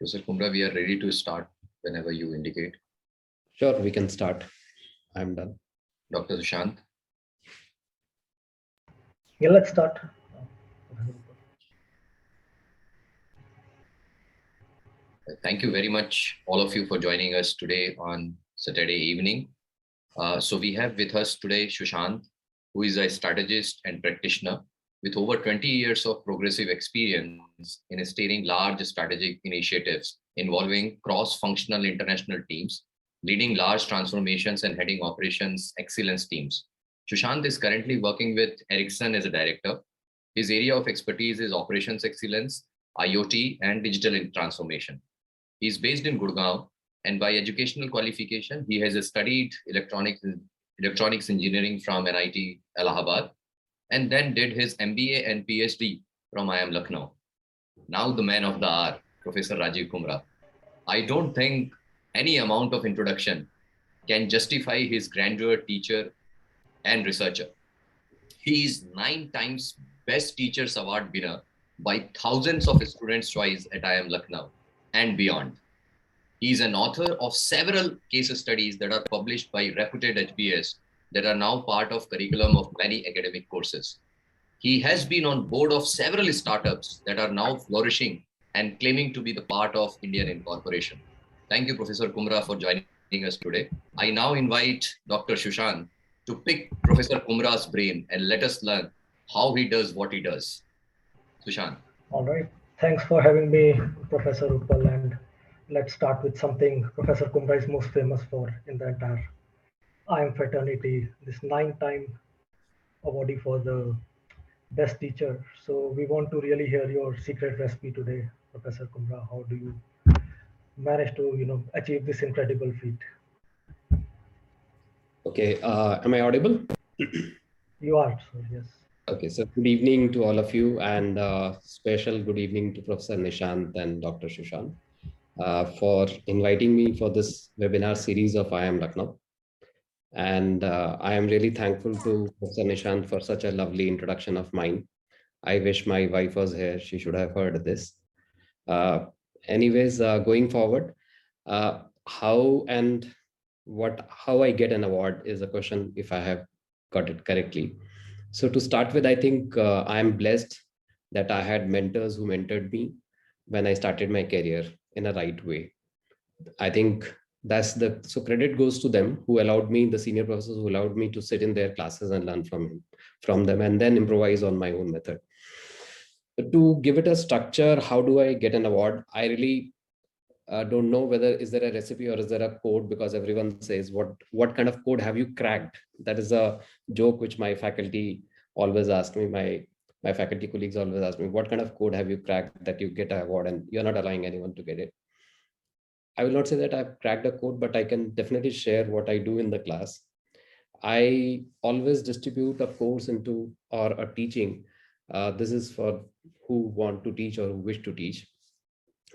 Professor Kumra, we are ready to start whenever you indicate. Sure, we can start. I'm done. Dr. Sushant. Yeah, let's start. Thank you very much, all of you, for joining us today on Saturday evening. So we have with us today Sushant, who is a strategist and practitioner with over 20 years of progressive experience in steering large strategic initiatives involving cross-functional international teams, leading large transformations and heading operations excellence teams. Sushant is currently working with Ericsson as a director. His area of expertise is operations excellence, IoT, and digital transformation. He is based in Gurgaon, and by educational qualification, he has studied electronics engineering from NIT Allahabad, and then did his MBA and PhD from IIM Lucknow. Now the man of the hour, Professor Rajiv Kumra. I don't think any amount of introduction can justify his grandeur teacher and researcher. He is 9 times Best Teachers Award winner by thousands of students' choice at IIM Lucknow and beyond. He is an author of several case studies that are published by reputed HBS that are now part of curriculum of many academic courses. He has been on board of several startups that are now flourishing and claiming to be the part of Indian incorporation. Thank you, Professor Kumra, for joining us today. I now invite Dr. Sushant to pick Professor Kumra's brain and let us learn how he does what he does. Sushant. All right. Thanks for having me, Professor Uppal. And let's start with something Professor Kumra is most famous for in the entire IIM fraternity, this 9-time awardee for the best teacher. So we want to really hear your secret recipe today, Professor Kumra. How do you manage to, achieve this incredible feat? Okay, am I audible? You are, so yes. Okay, so good evening to all of you, and special good evening to Professor Nishant and Dr. Sushant for inviting me for this webinar series of IIM Lucknow. And I am really thankful to Professor Nishant for such a lovely introduction of mine. I wish my wife was here. She should have heard this. Anyways, going forward, how I get an award is a question, if I have got it correctly. So to start with, I think I am blessed that I had mentors who mentored me when I started my career in a right way. I think so credit goes to them who allowed me, the senior professors who allowed me to sit in their classes and learn from them and then improvise on my own method. To give it a structure, how do I get an award? I really don't know whether is there a recipe or is there a code, because everyone says what kind of code have you cracked? That is a joke which my faculty always ask me. My faculty colleagues always ask me, what kind of code have you cracked that you get an award and you're not allowing anyone to get it? I will not say that I've cracked a code, but I can definitely share what I do in the class. I always distribute a course into or a teaching. This is for who want to teach or who wish to teach.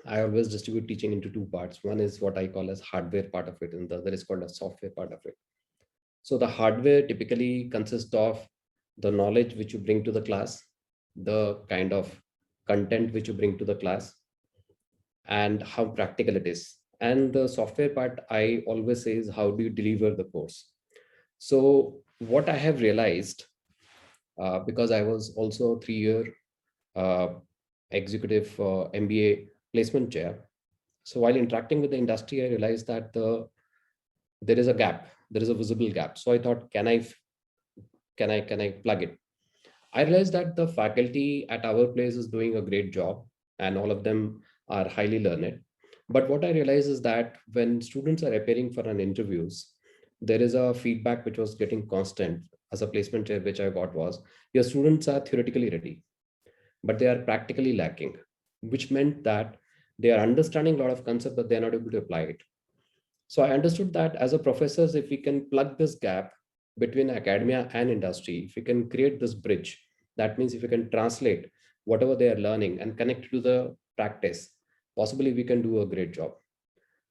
I always distribute teaching into 2 parts. One is what I call as hardware part of it, and the other is called a software part of it. So the hardware typically consists of the knowledge which you bring to the class, the kind of content which you bring to the class, and how practical it is. And the software part, I always say, is how do you deliver the course. So what I have realized, because I was also a 3-year executive MBA placement chair. So while interacting with the industry, I realized that there is a gap, there is a visible gap. So I thought, can I plug it? I realized that the faculty at our place is doing a great job and all of them are highly learned. But what I realized is that when students are appearing for an interviews, there is a feedback which was getting constant as a placement chair, which I got was, your students are theoretically ready, but they are practically lacking, which meant that they are understanding a lot of concept, but they're not able to apply it. So I understood that as a professors, if we can plug this gap between academia and industry, if we can create this bridge, that means if we can translate whatever they are learning and connect to the practice, possibly we can do a great job.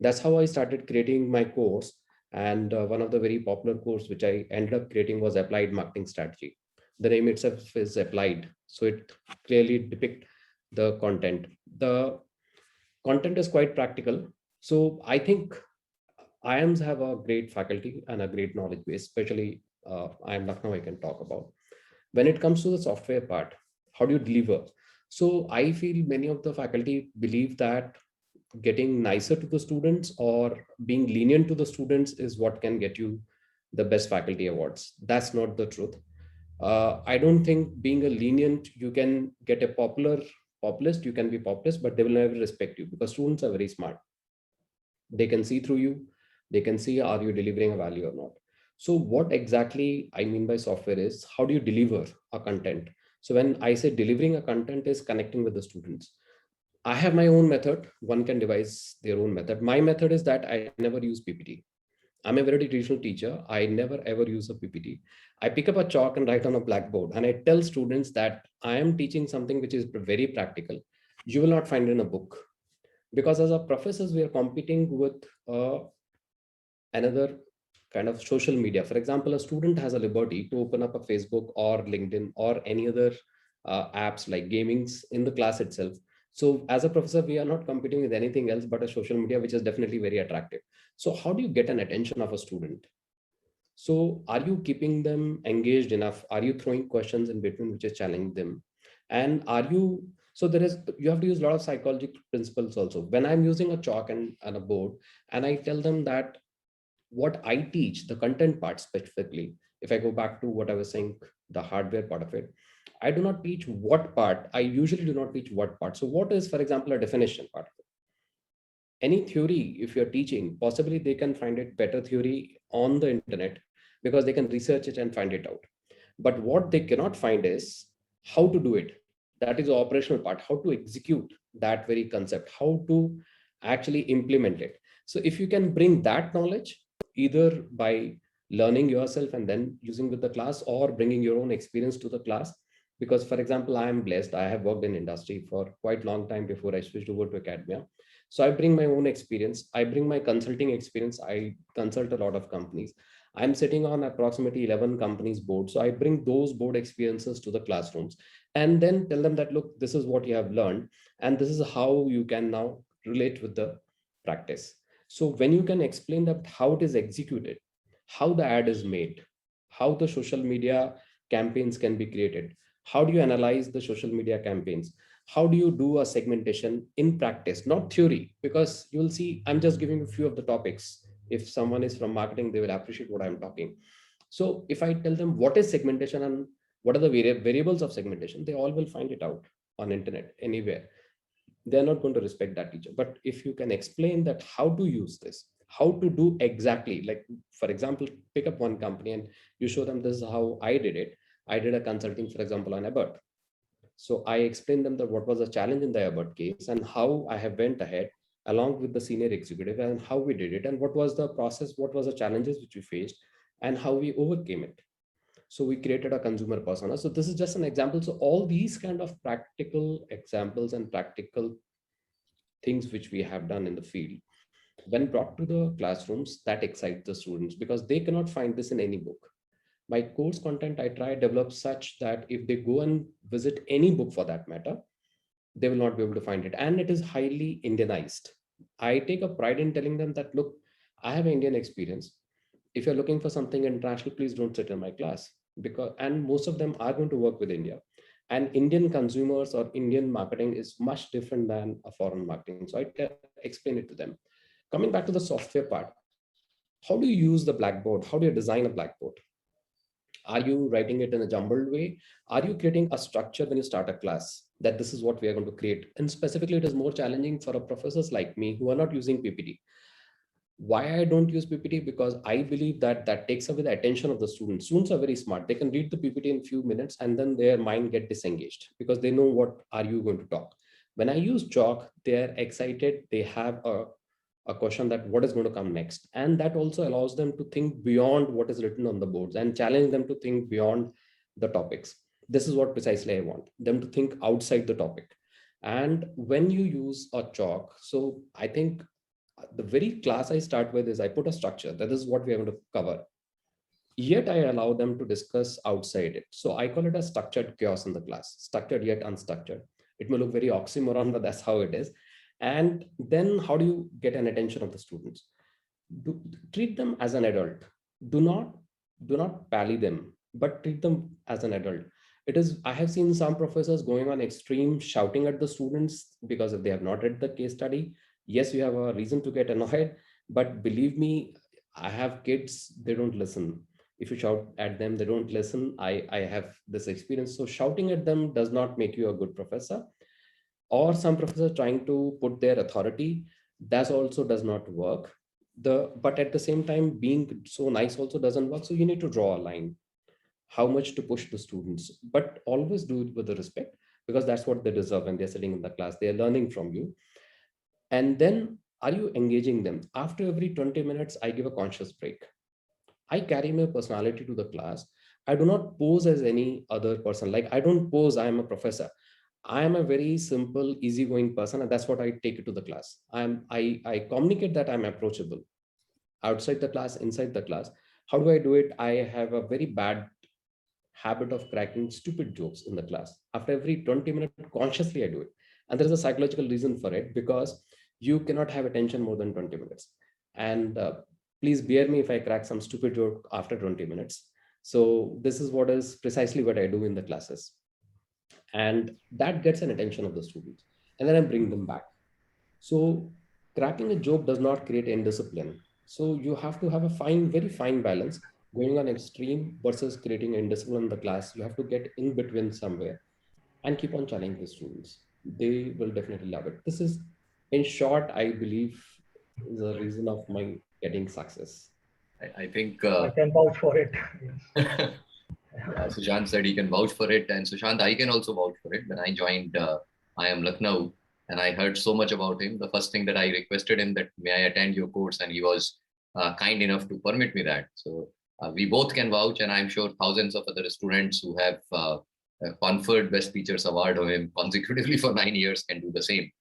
That's how I started creating my course. And one of the very popular course which I ended up creating was Applied Marketing Strategy. The name itself is applied, so it clearly depicts the content. The Content is quite practical. So I think IIMs have a great faculty and a great knowledge base, especially IIM Lucknow I can talk about. When it comes to the software part, how do you deliver? So I feel many of the faculty believe that getting nicer to the students or being lenient to the students is what can get you the best faculty awards. That's not the truth. I don't think being a lenient, you can get a populist, you can be populist, but they will never respect you because students are very smart. They can see through you. They can see, are you delivering a value or not? So what exactly I mean by software is how do you deliver a content? So when I say delivering a content is connecting with the students. I have my own method. One can devise their own method. My method is that I never use PPT. I'm a very traditional teacher. I never ever use a PPT. I pick up a chalk and write on a blackboard. And I tell students that I am teaching something which is very practical. You will not find it in a book. Because as a professors, we are competing with another kind of social media. For example, a student has a liberty to open up a Facebook or LinkedIn or any other apps like gamings in the class itself. So as a professor, we are not competing with anything else but a social media, which is definitely very attractive. So how do you get an attention of a student? So are you keeping them engaged enough? Are you throwing questions in between which is challenging them? And are you, so there is, you have to use a lot of psychological principles also. When I'm using a chalk and a board, and I tell them that what I teach, the content part specifically, if I go back to what I was saying, the hardware part of it, I do not teach what part. I usually do not teach what part. So what is, for example, a definition part of it? Any theory, if you're teaching, possibly they can find it better theory on the internet because they can research it and find it out. But what they cannot find is how to do it. That is the operational part, how to execute that very concept, how to actually implement it. So if you can bring that knowledge, either by learning yourself and then using with the class or bringing your own experience to the class, because for example, I am blessed, I have worked in industry for quite long time before I switched over to academia. So I bring my own experience, I bring my consulting experience, I consult a lot of companies. I'm sitting on approximately 11 companies board. So I bring those board experiences to the classrooms and then tell them that, look, this is what you have learned. And this is how you can now relate with the practice. So when you can explain that how it is executed, how the ad is made, how the social media campaigns can be created, how do you analyze the social media campaigns, how do you do a segmentation in practice, not theory, because you'll see, I'm just giving a few of the topics. If someone is from marketing, they will appreciate what I'm talking. So if I tell them what is segmentation and what are the variables of segmentation, they all will find it out on internet anywhere. They're not going to respect that teacher. But if you can explain that how to use this, how to do exactly, like for example, pick up one company and you show them this is how I did it. I did a consulting, for example, on Abbott. So I explained them that what was the challenge in the Abbott case and how I have went ahead along with the senior executive and how we did it and what was the process, what was the challenges which we faced and how we overcame it. So we created a consumer persona. So this is just an example. So all these kind of practical examples and practical things which we have done in the field, when brought to the classrooms, that excites the students because they cannot find this in any book. My course content, I try to develop such that if they go and visit any book for that matter, they will not be able to find it. And it is highly Indianized. I take a pride in telling them that, look, I have Indian experience. If you're looking for something international, please don't sit in my class. Because, and most of them are going to work with India. And Indian consumers or Indian marketing is much different than a foreign marketing. So I explain it to them. Coming back to the software part, how do you use the Blackboard? How do you design a Blackboard? Are you writing it in a jumbled way? Are you creating a structure when you start a class that this is what we are going to create? And specifically, it is more challenging for professors like me who are not using PPT. Why I don't use PPT? Because I believe that that takes away the attention of the students. Students are very smart. They can read the PPT in a few minutes and then their mind get disengaged because they know what are you going to talk. When I use chalk, they're excited. They have a question that what is going to come next. And that also allows them to think beyond what is written on the boards and challenge them to think beyond the topics. This is what precisely I want them to think outside the topic. And when you use a chalk, so I think the very class I start with is I put a structure. That is what we are going to cover. Yet I allow them to discuss outside it. So I call it a structured chaos in the class, structured yet unstructured. It may look very oxymoron, but that's how it is. And then how do you get an attention of the students? Treat them as an adult. Do not pally them, but treat them as an adult. I have seen some professors going on extreme shouting at the students because if they have not read the case study. Yes, you have a reason to get annoyed, but believe me, I have kids, they don't listen. If you shout at them, they don't listen. I have this experience. So shouting at them does not make you a good professor. Or some professors trying to put their authority, that also does not work. But at the same time, being so nice also doesn't work. So you need to draw a line, how much to push the students, but always do it with the respect, because that's what they deserve when they're sitting in the class. They're learning from you. And then, are you engaging them? After every 20 minutes, I give a conscious break. I carry my personality to the class. I do not pose as any other person. Like, I don't pose, I am a professor. I am a very simple, easygoing person, and that's what I take it to the class. I communicate that I'm approachable outside the class, inside the class. How do I do it? I have a very bad habit of cracking stupid jokes in the class. After every 20 minutes, consciously I do it. And there's a psychological reason for it, because you cannot have attention more than 20 minutes. And please bear me if I crack some stupid joke after 20 minutes. So this is what is precisely what I do in the classes. And that gets an attention of the students. And then I bring them back. So cracking a joke does not create indiscipline. So you have to have a very fine balance going on extreme versus creating indiscipline in the class. You have to get in between somewhere and keep on challenging the students. They will definitely love it. This is, in short, I believe, the reason of my getting success. I think I can vouch for it. Yes. yeah, Sushant said he can vouch for it. And Sushant, I can also vouch for it. When I joined IIM Lucknow and I heard so much about him, the first thing that I requested him that may I attend your course, and he was kind enough to permit me that. So we both can vouch, and I'm sure thousands of other students who have conferred Best Teachers Award on him consecutively for 9 years can do the same.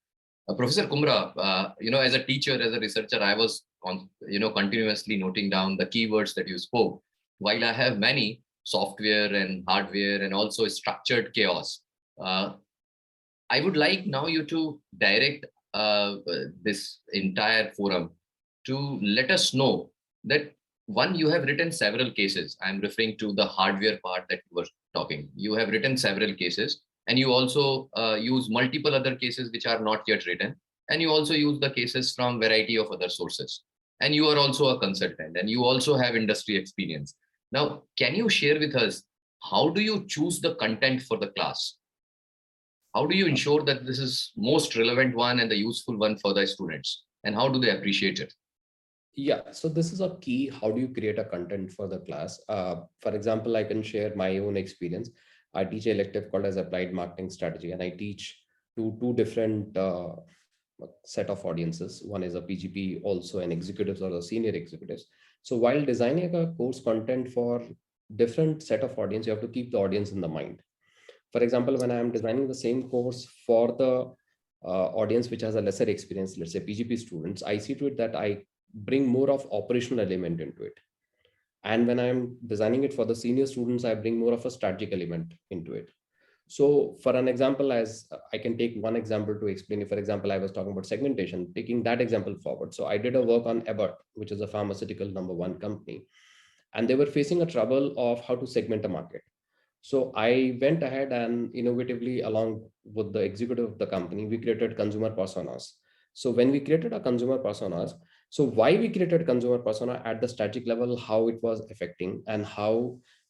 Professor Kumra, as a teacher, as a researcher, I was continuously noting down the keywords that you spoke. While I have many, software and hardware and also structured chaos, I would like now you to direct this entire forum to let us know that, one, you have written several cases. I'm referring to the hardware part that you were talking. You have written several cases, and you also use multiple other cases which are not yet written. And you also use the cases from variety of other sources. And you are also a consultant, and you also have industry experience. Now, can you share with us, how do you choose the content for the class? How do you ensure that this is most relevant one and the useful one for the students? And how do they appreciate it? Yeah, so this is a key. How do you create a content for the class? For example, I can share my own experience. I teach an elective called as Applied Marketing Strategy, and I teach to two different set of audiences. One is a PGP, also an executives or the senior executives. So while designing a course content for different set of audience, you have to keep the audience in the mind. For example, when I am designing the same course for the audience which has a lesser experience, let's say PGP students, I see to it that I bring more of operational element into it. And when I'm designing it for the senior students, I bring more of a strategic element into it. So for an example, as I can take one example to explain it. For example, I was talking about segmentation, taking that example forward. So I did a work on Abbott, which is a pharmaceutical #1 company, and they were facing a trouble of how to segment a market. So I went ahead and innovatively, along with the executive of the company, we created consumer personas. So when we created a consumer personas, so why we created consumer persona at the strategic level, how it was affecting, and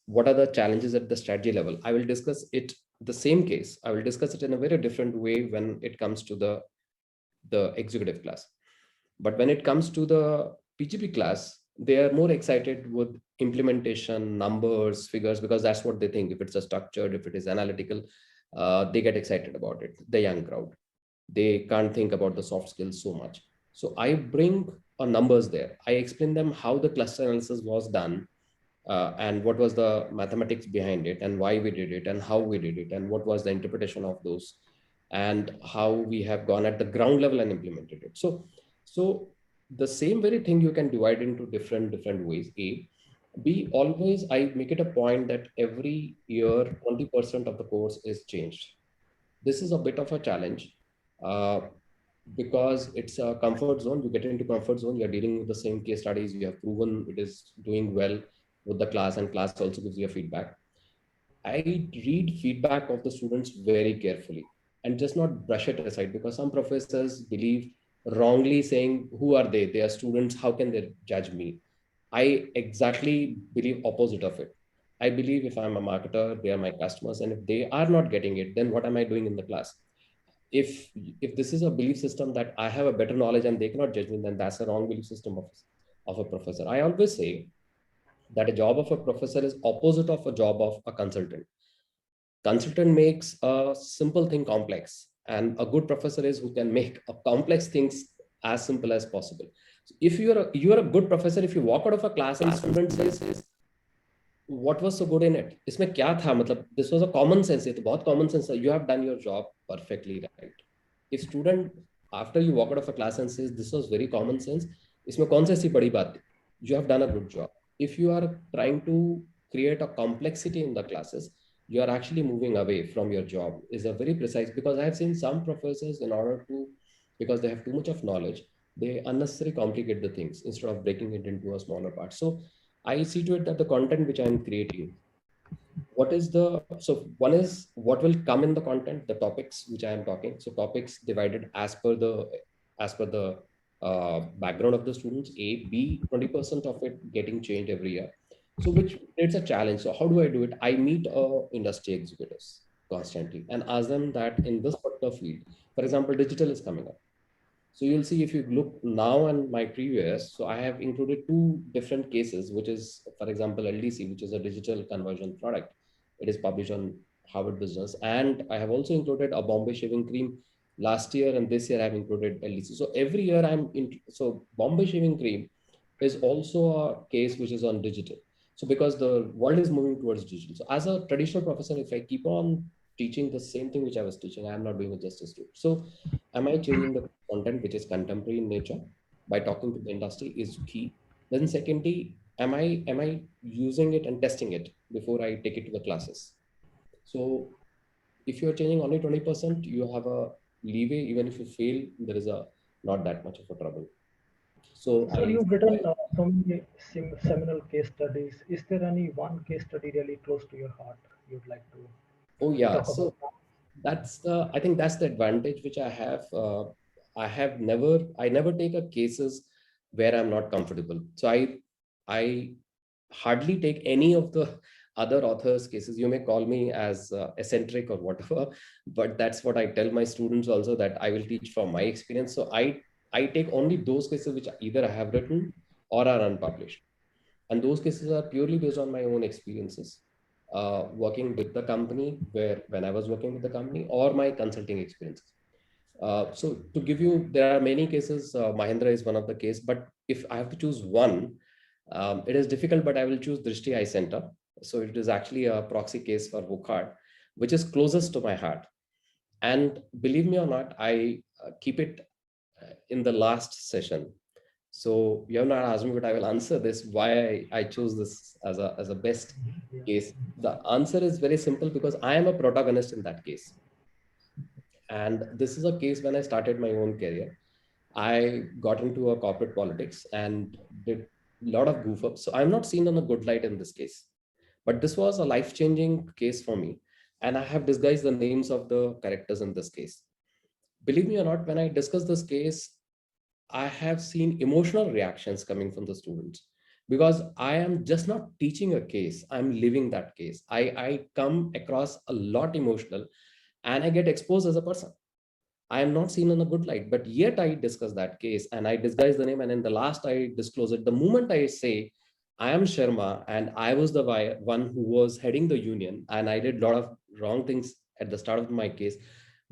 what are the challenges at the strategy level. I will discuss it, the same case. I will discuss it in a very different way when it comes to the executive class. But when it comes to the PGP class, they are more excited with implementation, numbers, figures, because that's what they think. If it's a structured, if it is analytical, they get excited about it. The young crowd, they can't think about the soft skills so much. So I bring numbers there. I explain them how the cluster analysis was done, and what was the mathematics behind it, and why we did it, and how we did it, and what was the interpretation of those, and how we have gone at the ground level and implemented it. So the same very thing you can divide into different ways. B, always I make it a point that every year 20% of the course is changed. This is a bit of a challenge. because it's a comfort zone. You get into comfort zone, you're dealing with the same case studies, you have proven it is doing well with the class, and class also gives you a feedback. I read feedback of the students very carefully and just not brush it aside, because some professors believe wrongly saying, who are they? They are students. How can they judge me? I exactly believe opposite of it. I believe if I'm a marketer, they are my customers. And if they are not getting it, then what am I doing in the class? If if this is a belief system that I have a better knowledge and they cannot judge me, then that's a wrong belief system of a professor. I always say that a job of a professor is opposite of a job of a consultant. Consultant makes a simple thing complex, and a good professor is who can make a complex things as simple as possible. So if you're a good professor, if you walk out of a class and student says what was so good in it, इसमें क्या था, मतलब this was a common sense, ये तो बहुत common sense है, you have done your job perfectly right. If student after you walk out of a class and says this was very common sense, इसमें कौन सी ऐसी बड़ी बात थी, you have done a good job. If you are trying to create a complexity in the classes, you are actually moving away from your job. Is a very precise, because I have seen some professors, in order to, because they have too much of knowledge, they unnecessarily complicate the things instead of breaking it into a smaller part. So I see to it that the content which I am creating, what is the, so one is what will come in the content, the topics which I am talking. So topics divided as per the background of the students. A, B, 20% of it getting changed every year. So which it's a challenge. So how do I do it? I meet industry executives constantly and ask them that in this particular field, for example, digital is coming up. So you'll see if you look now and my previous, so I have included two different cases, which is, for example, LDC, which is a digital conversion product. It is published on Harvard Business. And I have also included a Bombay shaving cream last year, and this year I've included LDC. So every year so Bombay shaving cream is also a case which is on digital. So because the world is moving towards digital. So as a traditional professor, if I keep on teaching the same thing which I was teaching, I am not doing it justice to it. So am I changing the content which is contemporary in nature by talking to the industry is key. Then secondly, am I using it and testing it before I take it to the classes? So if you're changing only 20%, you have a leeway. Even if you fail, there is a not that much of a trouble. So So you've written so many seminal case studies. Is there any one case study really close to your heart you'd like to oh yeah, talk so about? I think that's the advantage which I have. I never take a cases where I'm not comfortable. So I hardly take any of the other authors' cases. You may call me as eccentric or whatever, but that's what I tell my students also, that I will teach from my experience. So I take only those cases which either I have written or are unpublished, and those cases are purely based on my own experiences, working with the company, where when I was working with the company, or my consulting experiences. So to give you, there are many cases. Mahindra is one of the case, but if I have to choose one, it is difficult, but I will choose Drishti Eye Center. So it is actually a proxy case for Wockhardt, which is closest to my heart. And believe me or not, I keep it in the last session. So you have not asked me, but I will answer this, why I chose this as a best case. The answer is very simple, because I am a protagonist in that case. And this is a case when I started my own career. I got into a corporate politics and did a lot of goof ups. So I'm not seen on a good light in this case. But this was a life-changing case for me. And I have disguised the names of the characters in this case. Believe me or not, when I discuss this case, I have seen emotional reactions coming from the students, because I am just not teaching a case, I'm living that case. I come across a lot emotional, and I get exposed as a person. I am not seen in a good light, but yet I discuss that case and I disguise the name. And in the last, I disclose it. The moment I say, I am Sharma and I was the one who was heading the union and I did a lot of wrong things at the start of my case,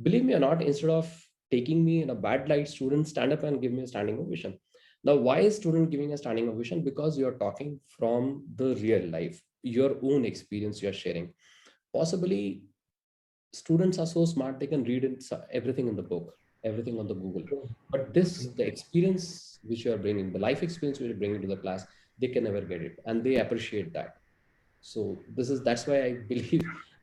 believe me or not, instead of taking me in a bad light, students stand up and give me a standing ovation. Now, why is student giving a standing ovation? Because you're talking from the real life, your own experience you're sharing. Possibly students are so smart, they can read everything in the book, everything on the Google. True. But the experience which you are bringing, the life experience which you're bringing to the class, they can never get it, and they appreciate that. So that's why I believe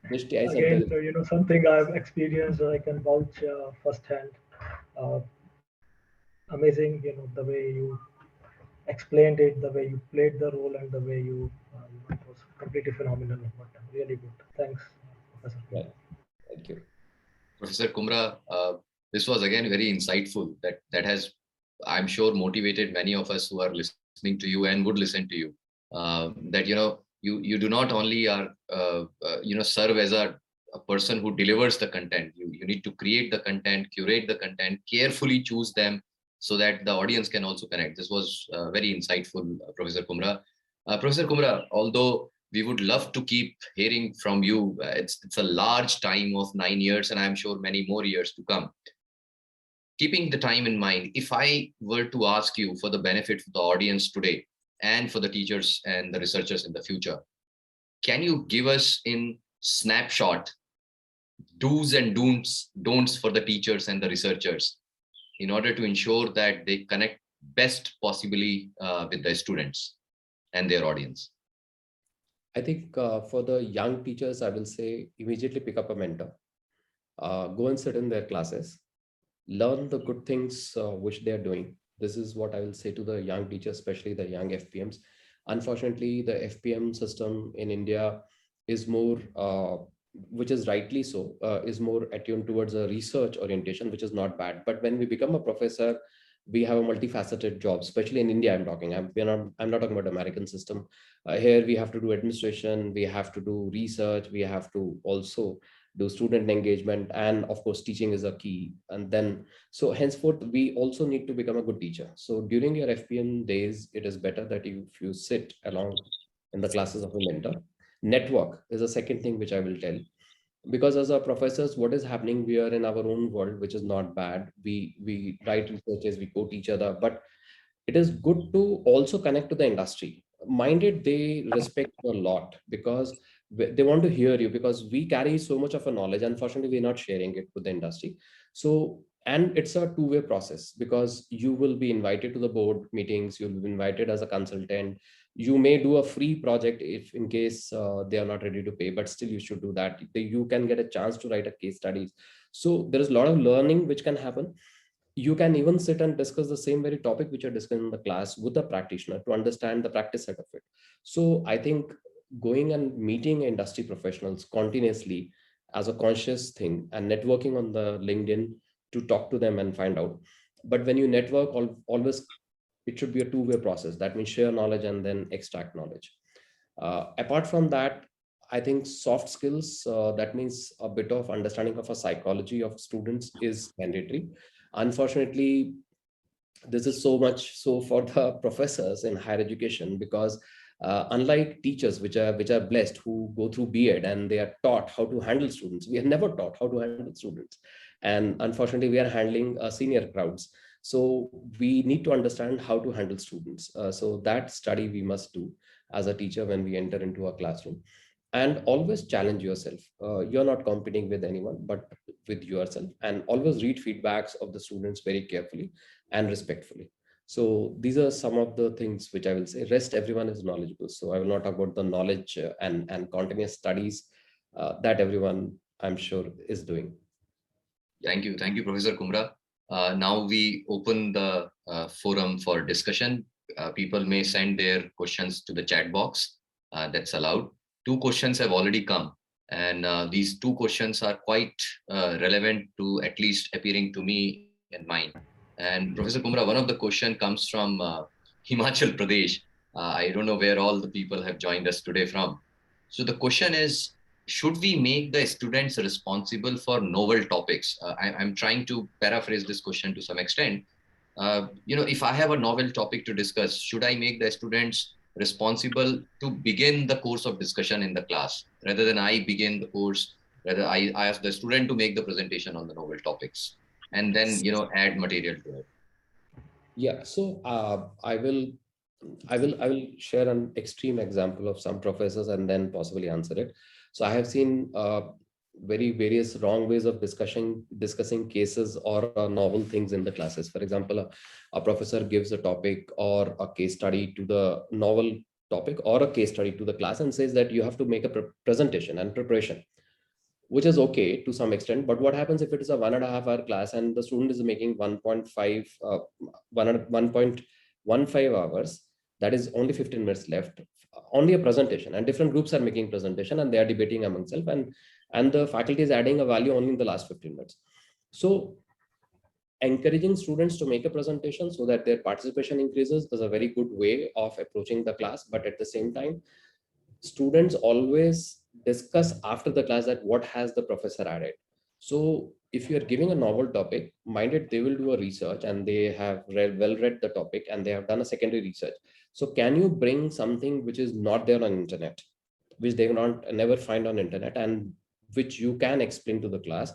this TI Center Again, is. something I've experienced, I can vouch firsthand. Uh, amazing, the way you explained it, the way you played the role, and the way it was completely phenomenal, but really good. Thanks, Professor. Right. Thank you. Professor Kumra, this was again very insightful. That has, I'm sure, motivated many of us who are listening to you and would listen to you. That you do not only are serve as a person who delivers the content. You need to create the content, curate the content, carefully choose them so that the audience can also connect. This was very insightful, Professor Kumra. Professor Kumra, although we would love to keep hearing from you. It's a large time of 9 years, and I'm sure many more years to come. Keeping the time in mind, if I were to ask you for the benefit of the audience today and for the teachers and the researchers in the future, can you give us in snapshot do's and don'ts for the teachers and the researchers in order to ensure that they connect best possibly with the students and their audience? I think for the young teachers, I will say immediately pick up a mentor, go and sit in their classes, learn the good things which they are doing. This is what I will say to the young teachers, especially the young FPMs. Unfortunately, the FPM system in India is more, which is rightly so, is more attuned towards a research orientation, which is not bad. But when we become a professor, we have a multifaceted job, especially in India. I'm talking. I'm not talking about American system. Here we have to do administration, we have to do research, we have to also do student engagement, and of course teaching is a key. And then so henceforth we also need to become a good teacher. So during your FPM days, it is better that if you sit along in the classes of a mentor. Network is a second thing which I will tell, because as our professors, what is happening, we are in our own world, which is not bad. We write researches, we quote each other, but it is good to also connect to the industry. Minded, they respect you a lot because they want to hear you, because we carry so much of a knowledge. Unfortunately, we're not sharing it with the industry. So, and it's a two-way process, because you will be invited to the board meetings, you'll be invited as a consultant. You may do a free project if in case they are not ready to pay, but still you should do that. You can get a chance to write a case studies. So there is a lot of learning which can happen. You can even sit and discuss the same very topic which you're discussing in the class with a practitioner to understand the practice side of it. So I think going and meeting industry professionals continuously as a conscious thing, and networking on the LinkedIn to talk to them and find out. But when you network, always it should be a two-way process. That means share knowledge and then extract knowledge. Apart from that, I think soft skills, that means a bit of understanding of a psychology of students is mandatory. Unfortunately, this is so much so for the professors in higher education, because unlike teachers which are blessed, who go through B.Ed and they are taught how to handle students, we are never taught how to handle students. And unfortunately, we are handling senior crowds. So we need to understand how to handle students. So that study we must do as a teacher when we enter into a classroom. And always challenge yourself. You're not competing with anyone, but with yourself. And always read feedbacks of the students very carefully and respectfully. So these are some of the things which I will say. Rest, everyone is knowledgeable. So I will not talk about the knowledge and continuous studies that everyone, I'm sure, is doing. Thank you, Professor Kumra. Now we open the forum for discussion. People may send their questions to the chat box. That's allowed. 2 questions have already come, and these 2 questions are quite relevant to at least appearing to me and mine. And Professor Kumra, one of the question comes from Himachal Pradesh. I don't know where all the people have joined us today from. So the question is, should we make the students responsible for novel topics? I'm trying to paraphrase this question to some extent. If I have a novel topic to discuss, should I make the students responsible to begin the course of discussion in the class rather than I begin the course? Rather, I ask the student to make the presentation on the novel topics and then add material to it. Yeah. So I will share an extreme example of some professors and then possibly answer it. So I have seen very various wrong ways of discussing cases or novel things in the classes. For example, a professor gives a topic or a case study to the novel topic or a case study to the class and says that you have to make a presentation and preparation. which is okay to some extent. But what happens if it is a 1.5 hour class and the student is making 1.15 hours? That is only 15 minutes left, only a presentation, and different groups are making presentation and they are debating among themselves, and the faculty is adding a value only in the last 15 minutes. So encouraging students to make a presentation so that their participation increases is a very good way of approaching the class. But at the same time, students always discuss after the class that what has the professor added. So if you are giving a novel topic, minded they will do a research and they have read the topic and they have done a secondary research. So can you bring something which is not there on internet, which they will never find on internet, and which you can explain to the class,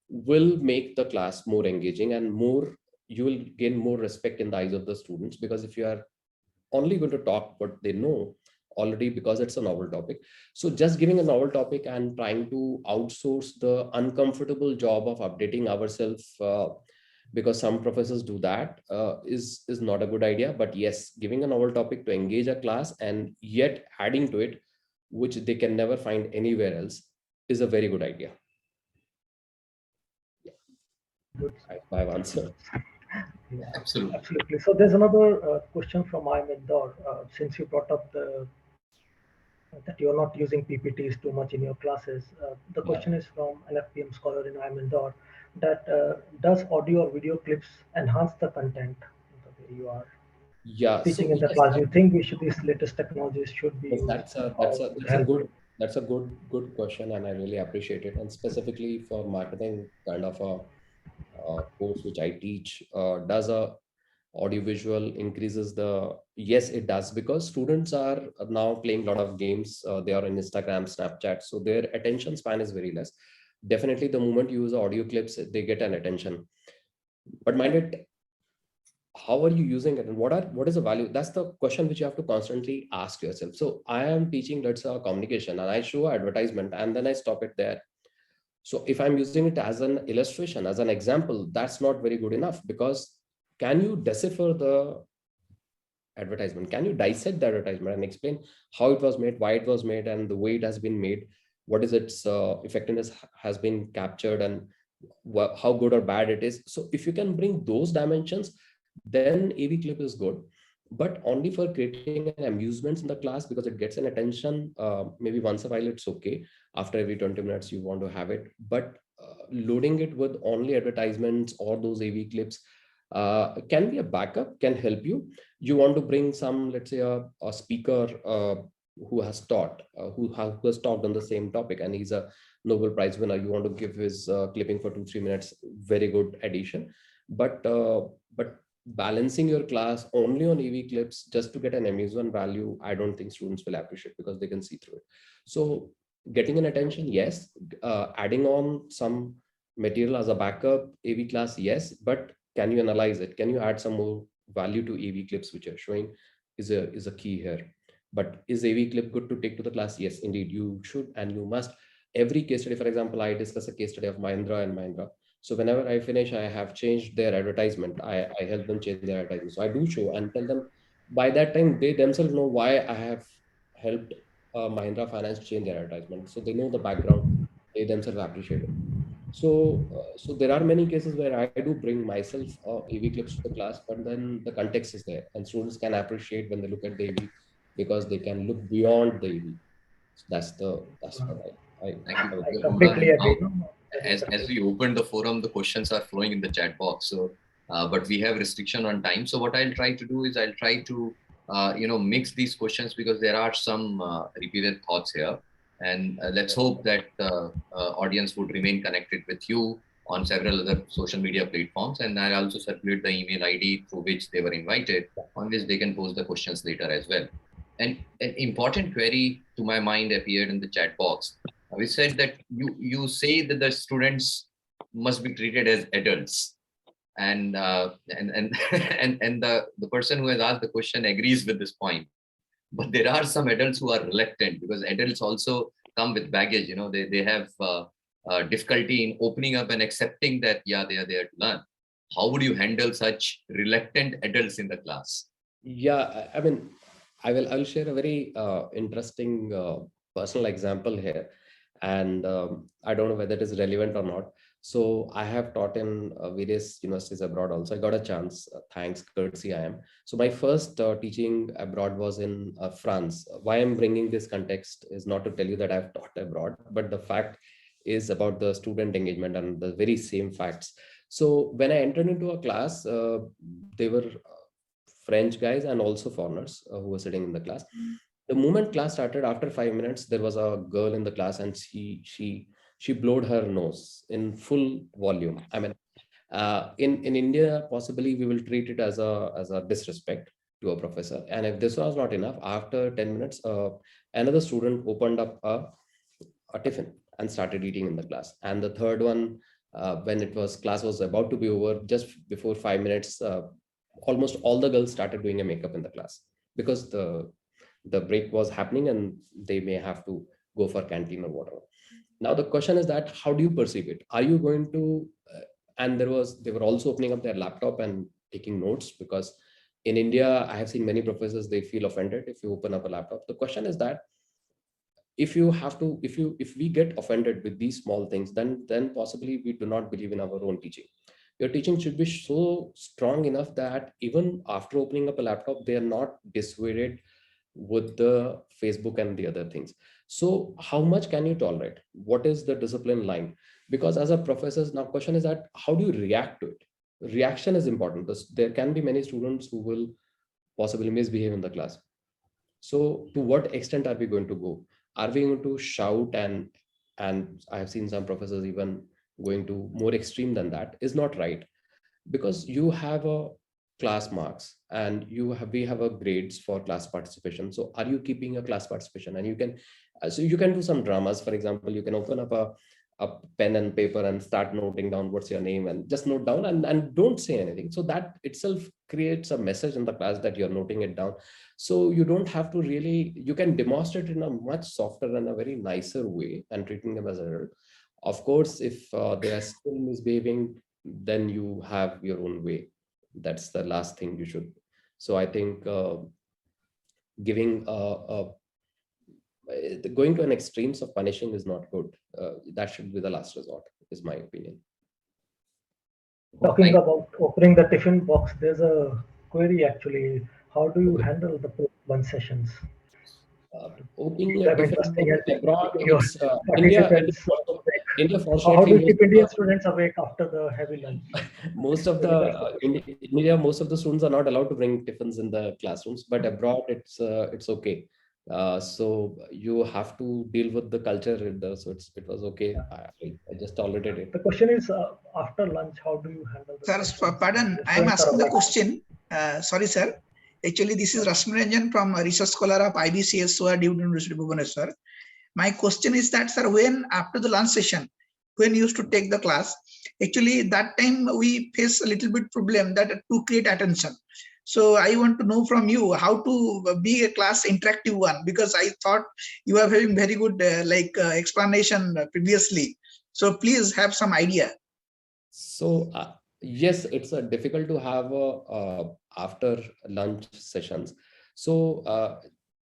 will make the class more engaging and more, you will gain more respect in the eyes of the students. Because if you are only going to talk what they know already, because it's a novel topic, so just giving a novel topic and trying to outsource the uncomfortable job of updating ourselves, because some professors do that, is not a good idea. But yes, giving a novel topic to engage a class and yet adding to it which they can never find anywhere else is a very good idea. Good. I've answered. Yeah, Absolutely. absolutely. So there's another question from Indor. Since you brought up that you're not using PPTs too much in your classes, the question is from an FPM scholar in Indor, that does audio or video clips enhance the content the way you are Yeah, so teaching in the yes, class? Do you think these latest technologies should be yes, used that's a or that's a would that's a help? good question, and I really appreciate it. And specifically for marketing kind of a course which I teach, does a audiovisual increases the, yes, it does, because students are now playing a lot of games. They are on Instagram, Snapchat, so their attention span is very less. Definitely, the moment you use audio clips, they get an attention. But mind it, how are you using it and what is the value? That's the question which you have to constantly ask yourself. So I am teaching, let's say, communication, and I show advertisement and then I stop it there. So if I'm using it as an illustration, as an example, that's not very good enough, because can you decipher the advertisement? Can you dissect the advertisement and explain how it was made, why it was made, and the way it has been made, what is its effectiveness has been captured, and how good or bad it is? So if you can bring those dimensions, then AV clip is good, but only for creating an amusement in the class, because it gets an attention. Maybe once a while it's okay. After every 20 minutes you want to have it, but loading it with only advertisements or those AV clips can be a backup, can help you. You want to bring some, let's say, a speaker who has taught, who has talked on the same topic, and he's a Nobel Prize winner. You want to give his clipping for 2-3 minutes, very good addition. But balancing your class only on AV clips just to get an amusement value, I don't think students will appreciate, because they can see through it. So getting an attention, yes. Adding on some material as a backup AV class, yes. But can you analyze it? Can you add some more value to AV clips which are showing is a key here. But is AV clip good to take to the class? Yes, indeed, you should and you must. Every case study, for example, I discuss a case study of Mahindra and Mahindra. So whenever I finish, I have changed their advertisement. I help them change their advertisement. So I do show and tell them. By that time, they themselves know why I have helped Mahindra Finance change their advertisement. So they know the background. They themselves appreciate it. So there are many cases where I do bring myself AV clips to the class, but then the context is there, and students can appreciate when they look at the AV, because they can look beyond the AV. So that's what Thank you. I Umran. completely agree. Now, No? as we opened the forum, the questions are flowing in the chat box. So, but we have restriction on time. So what I'll try to do is I'll try to mix these questions, because there are some repeated thoughts here, and let's hope that audience would remain connected with you on several other social media platforms, and I'll also circulate the email ID through which they were invited, on which they can pose the questions later as well. And an important query to my mind appeared in the chat box. We said that you say that the students must be treated as adults, and and the person who has asked the question agrees with this point. But there are some adults who are reluctant, because adults also come with baggage. They have difficulty in opening up and accepting that they are there to learn. How would you handle such reluctant adults in the class? Yeah, I mean, I will share a very interesting personal example here. And I don't know whether it is relevant or not. So I have taught in various universities abroad also. I got a chance, thanks, courtesy I am. So my first teaching abroad was in France. Why I'm bringing this context is not to tell you that I've taught abroad, but the fact is about the student engagement and the very same facts. So when I entered into a class, they were French guys and also foreigners who were sitting in the class. The moment class started, after 5 minutes, there was a girl in the class, and she blowed her nose in full volume. I mean, in India, possibly we will treat it as a disrespect to a professor. And if this was not enough, after 10 minutes, another student opened up a tiffin and started eating in the class. And the third one, when it was class was about to be over, just before 5 minutes, almost all the girls started doing a makeup in the class because the break was happening and they may have to go for canteen or whatever. Now the question is that how do you perceive it? Are you going to and they were also opening up their laptop and taking notes, because in India I have seen many professors, they feel offended if you open up a laptop. The question is that if we get offended with these small things, then possibly we do not believe in our own teaching. Your teaching should be so strong enough that even after opening up a laptop, they are not dissuaded with the Facebook and the other things. So how much can you tolerate? What is the discipline line? Because as a professor, now question is that how do you react to it? Reaction is important because there can be many students who will possibly misbehave in the class. So to what extent are we going to go? Are we going to shout and I have seen some professors even going to more extreme than that? Is not right, because you have a class marks and we have a grades for class participation. So are you keeping a class participation? And you can so you can do some dramas. For example, you can open up a pen and paper and start noting down what's your name and just note down and don't say anything. So that itself creates a message in the class that you're noting it down. So you don't have to really, you can demonstrate in a much softer and a very nicer way and treating them as an adult. Of course, if they are still misbehaving, then you have your own way. That's the last thing you should. So I think giving going to an extremes of punishing is not good. That should be the last resort, is my opinion. Talking about opening the tiffin box, there's a query actually. How do you handle the post-lunch sessions? Opening a tiffin abroad, Your it's participants. India How do fortunately you keep Indian students awake after the heavy lunch? most of the in India, most of the students are not allowed to bring tiffins in the classrooms, but abroad it's okay. So you have to deal with the culture. So it was okay. I just tolerated it. The question is, after lunch, how do you handle the Sir, pardon, I am asking the question. Sorry, sir. Actually, this is Rashmi from research scholar of IBCS, University of Bhubaneswar. My question is that, sir, when after the lunch session, when you used to take the class, actually that time we face a little bit problem that to create attention. So I want to know from you how to be a class interactive one, because I thought you are having very good explanation previously. So please have some idea. So yes, it's difficult to have after lunch sessions. So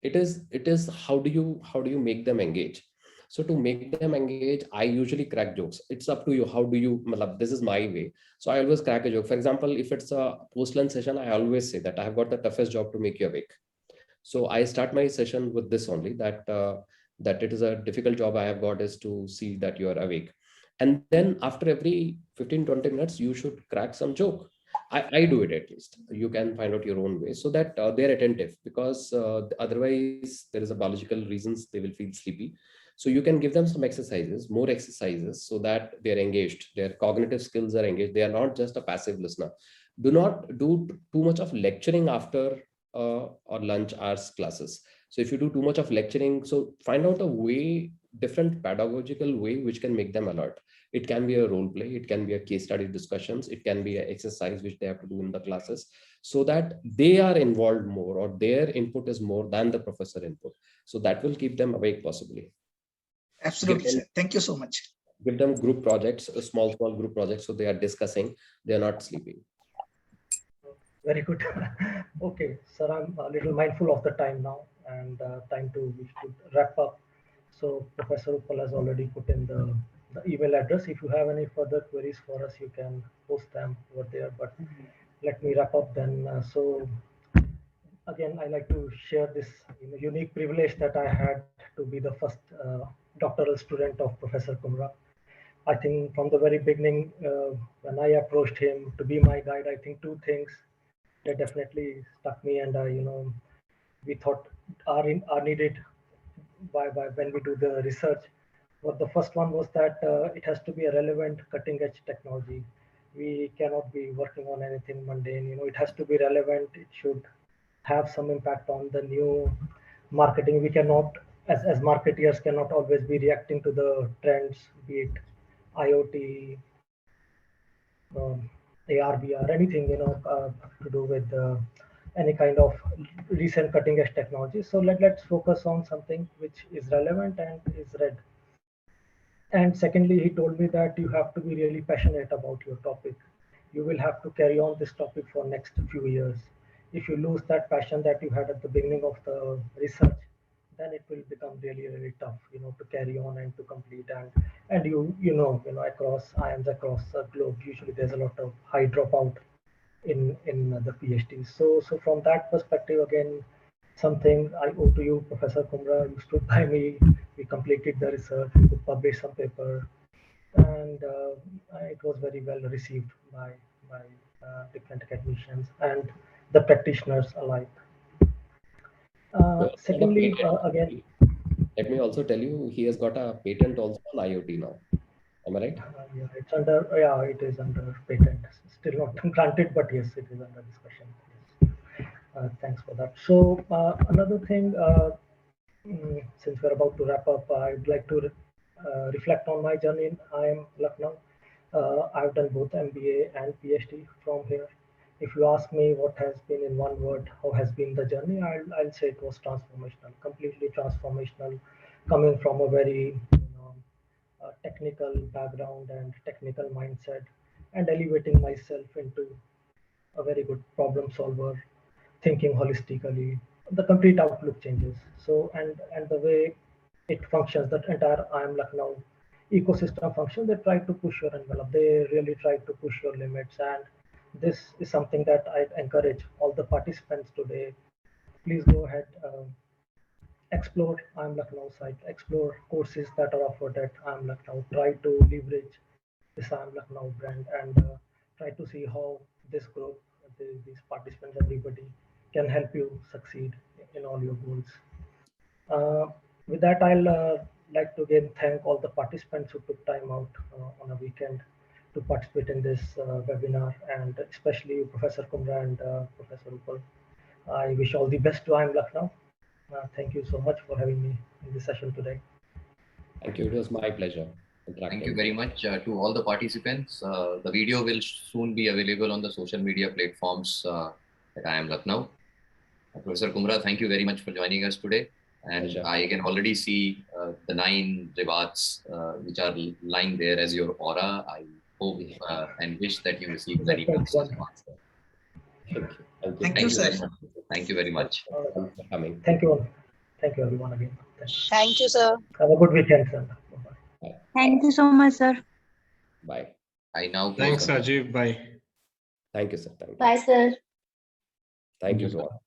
it is how do you make them engage? So to make them engage, I usually crack jokes. It's up to you. How do you? This is my way. So I always crack a joke. For example, if it's a post-lunch session, I always say that I have got the toughest job to make you awake. So I start my session with this only, that that it is a difficult job I have got is to see that you are awake. And then after every 15-20 minutes, you should crack some joke. I do it at least. You can find out your own way so that they're attentive, because otherwise there is a biological reasons they will feel sleepy. So you can give them some exercises, more exercises, so that they're engaged. Their cognitive skills are engaged. They are not just a passive listener. Do not do too much of lecturing after or lunch hours classes. So if you do too much of lecturing, so find out a way, different pedagogical way which can make them alert. It can be a role play, it can be a case study discussions, it can be an exercise which they have to do in the classes, so that they are involved more or their input is more than the professor input. So that will keep them awake possibly. Absolutely, sir. Thank you so much. Give them group projects, small group projects, so they are discussing, they are not sleeping. Very good. Okay, sir, I'm a little mindful of the time now, and we should wrap up. So Professor Uppal has already put in the email address. If you have any further queries for us, you can post them over there. But let me wrap up then. So again, I like to share this unique privilege that I had to be the first doctoral student of Professor Kumra. I think from the very beginning, when I approached him to be my guide, I think two things that definitely stuck me, and we thought are needed by when we do the research. But the first one was that it has to be a relevant, cutting-edge technology. We cannot be working on anything mundane. It has to be relevant. It should have some impact on the new marketing. We cannot, as marketeers, cannot always be reacting to the trends, be it IoT, AR, VR, anything to do with any kind of recent cutting edge technology. So let's focus on something which is relevant and is read. And secondly, he told me that you have to be really passionate about your topic. You will have to carry on this topic for next few years. If you lose that passion that you had at the beginning of the research, then it will become really tough, to carry on and to complete. And across IIMs across the globe, usually there's a lot of high dropout in the PhD. So from that perspective, again, something I owe to you, Professor Kumra. You stood by me. We completed the research. We could publish some paper, and it was very well received by different academicians and the practitioners alike. Secondly, again, let me also tell you, he has got a patent also on IoT now. Am I right? Yeah, it's under. Yeah, it is under patent. Still not granted, but yes, it is under discussion. Yes. Thanks for that. So another thing, since we're about to wrap up, I'd like to reflect on my journey in IIM Lucknow. I've done both MBA and PhD from here. If you ask me what has been in one word, how has been the journey, I'll say it was transformational, completely transformational, coming from a very technical background and technical mindset, and elevating myself into a very good problem solver, thinking holistically. The complete outlook changes. So and the way it functions, that entire IIM Lucknow ecosystem function, they try to push your envelope. They really try to push your limits, and this is something that I encourage all the participants today. Please go ahead, explore IIM Lucknow site, explore courses that are offered at IIM Lucknow. Try to leverage this IIM Lucknow brand, and try to see how this group, these participants, everybody can help you succeed in all your goals. With that, I'll like to again thank all the participants who took time out on a weekend to participate in this webinar, and especially you, Professor Kumra and Professor Uppal. I wish all the best to IIM Lucknow. Thank you so much for having me in this session today. Thank you. It was my pleasure. Thank you very much to all the participants. The video will soon be available on the social media platforms at IIM Lucknow. Professor Kumra, thank you very much for joining us today. And I can already see the 9 rivats which are lying there as your aura. I hope and wish that you receive very well. Thank you. Thank you, sir. Thank you very much. Thanks for coming. Thank you all. Thank you everyone again. Thank you, sir. Have a good weekend, sir. Bye. Thank you so much, sir. Bye. I now Thanks, Rajiv. Bye. Thank you, sir. Thank you. Bye, sir. Thank you to all.